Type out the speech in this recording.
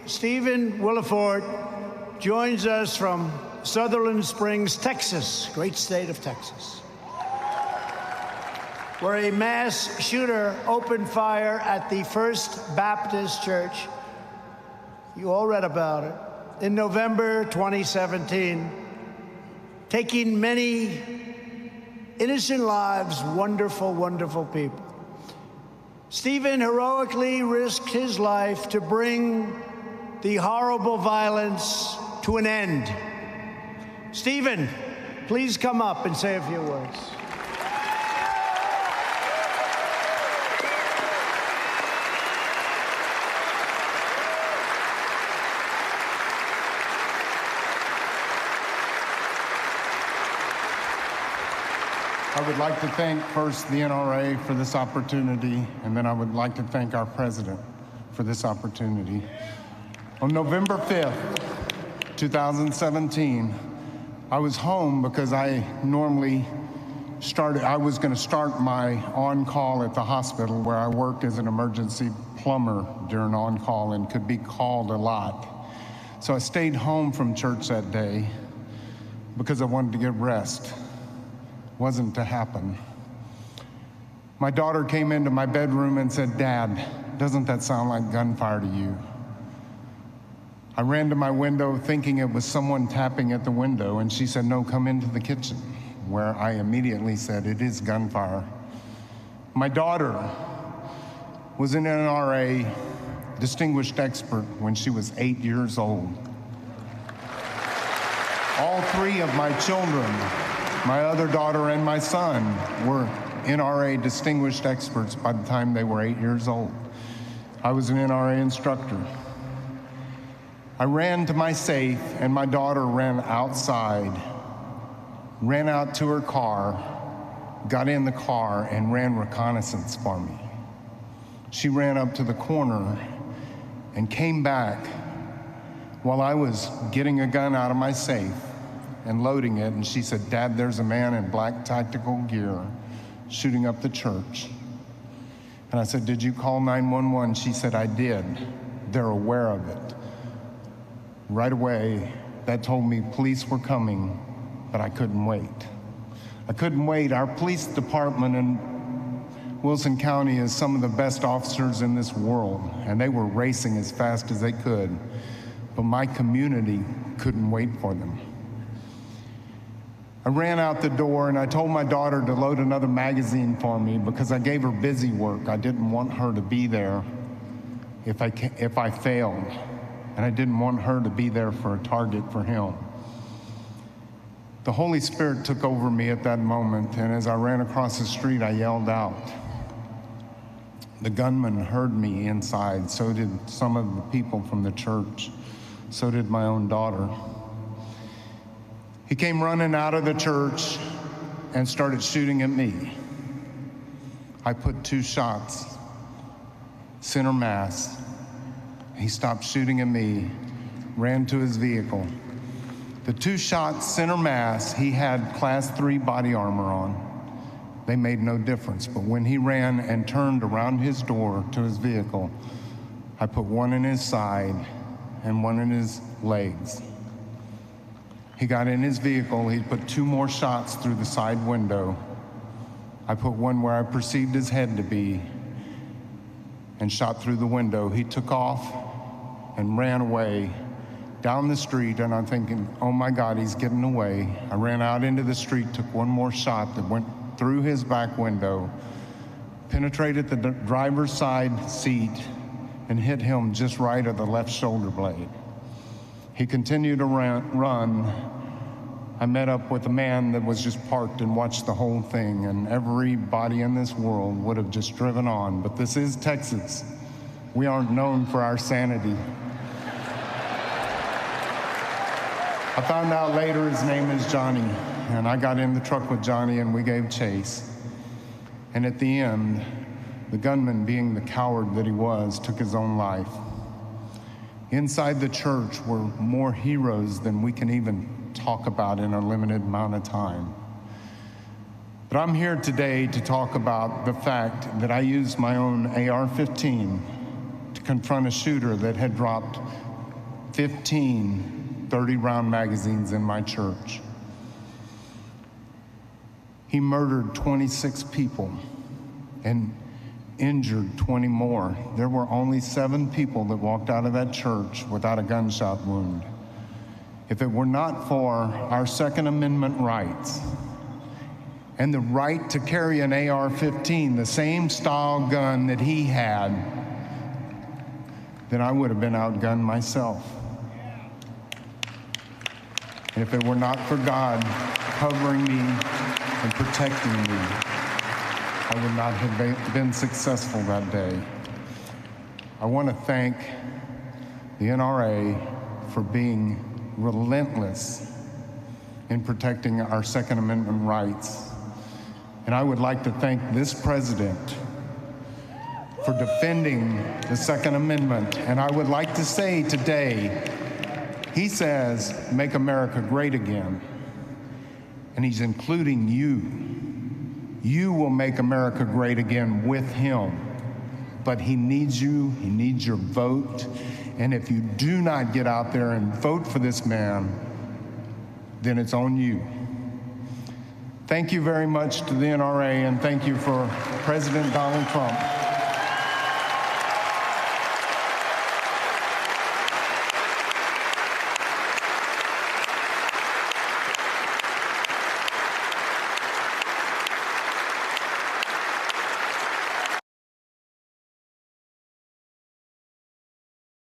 Stephen Willeford joins us from Sutherland Springs, Texas, great state of Texas, where a mass shooter opened fire at the First Baptist Church. You all read about it. In November 2017, taking many innocent lives, wonderful, wonderful people. Stephen heroically risked his life to bring the horrible violence to an end. Stephen, please come up and say a few words. I would like to thank first the NRA for this opportunity, and then I would like to thank our president for this opportunity. On November 5th, 2017, I was home because I was going to start my on-call at the hospital where I worked as an emergency plumber during on-call and could be called a lot. So I stayed home from church that day because I wanted to get rest. Wasn't to happen. My daughter came into my bedroom and said, "Dad, doesn't that sound like gunfire to you?" I ran to my window thinking it was someone tapping at the window, and she said, "No, come into the kitchen," where I immediately said, "It is gunfire." My daughter was an NRA distinguished expert when she was 8 years old. All three of my children, my other daughter and my son, were NRA distinguished experts by the time they were 8 years old. I was an NRA instructor. I ran to my safe, and my daughter ran outside, ran out to her car, got in the car, and ran reconnaissance for me. She ran up to the corner and came back while I was getting a gun out of my safe and loading it, and she said, "Dad, there's a man in black tactical gear shooting up the church." And I said, "Did you call 911? She said, "I did. They're aware of it." Right away, that told me police were coming, but I couldn't wait. I couldn't wait. Our police department in Wilson County is some of the best officers in this world, and they were racing as fast as they could, but my community couldn't wait for them. I ran out the door and I told my daughter to load another magazine for me because I gave her busy work. I didn't want her to be there if I failed, and I didn't want her to be there for a target for him. The Holy Spirit took over me at that moment, and as I ran across the street, I yelled out. The gunman heard me inside, so did some of the people from the church, so did my own daughter. He came running out of the church and started shooting at me. I put 2 shots, center mass. He stopped shooting at me, ran to his vehicle. The 2 shots, center mass, he had class 3 body armor on. They made no difference, but when he ran and turned around his door to his vehicle, I put 1 in his side and 1 in his legs. He got in his vehicle, he put 2 more shots through the side window. I put 1 where I perceived his head to be and shot through the window. He took off and ran away down the street, and I'm thinking, oh my God, he's getting away. I ran out into the street, took 1 more shot that went through his back window, penetrated the driver's side seat, and hit him just right at the left shoulder blade. He continued to run. I met up with a man that was just parked and watched the whole thing, and everybody in this world would have just driven on, but this is Texas. We aren't known for our sanity. I found out later his name is Johnny, and I got in the truck with Johnny and we gave chase. And at the end, the gunman, being the coward that he was, took his own life. Inside the church were more heroes than we can even talk about in a limited amount of time. But I'm here today to talk about the fact that I used my own AR-15 to confront a shooter that had dropped 15 30-round magazines in my church. He murdered 26 people and injured 20 more. There were only 7 people that walked out of that church without a gunshot wound. If it were not for our Second Amendment rights and the right to carry an AR-15, the same style gun that he had, then I would have been outgunned myself. And if it were not for God covering me and protecting me, I would not have been successful that day. I want to thank the NRA for being relentless in protecting our Second Amendment rights. And I would like to thank this president for defending the Second Amendment. And I would like to say today, he says, make America great again. And he's including you. You will make America great again with him. But he needs you, he needs your vote. And if you do not get out there and vote for this man, then it's on you. Thank you very much to the NRA, and thank you for President Donald Trump.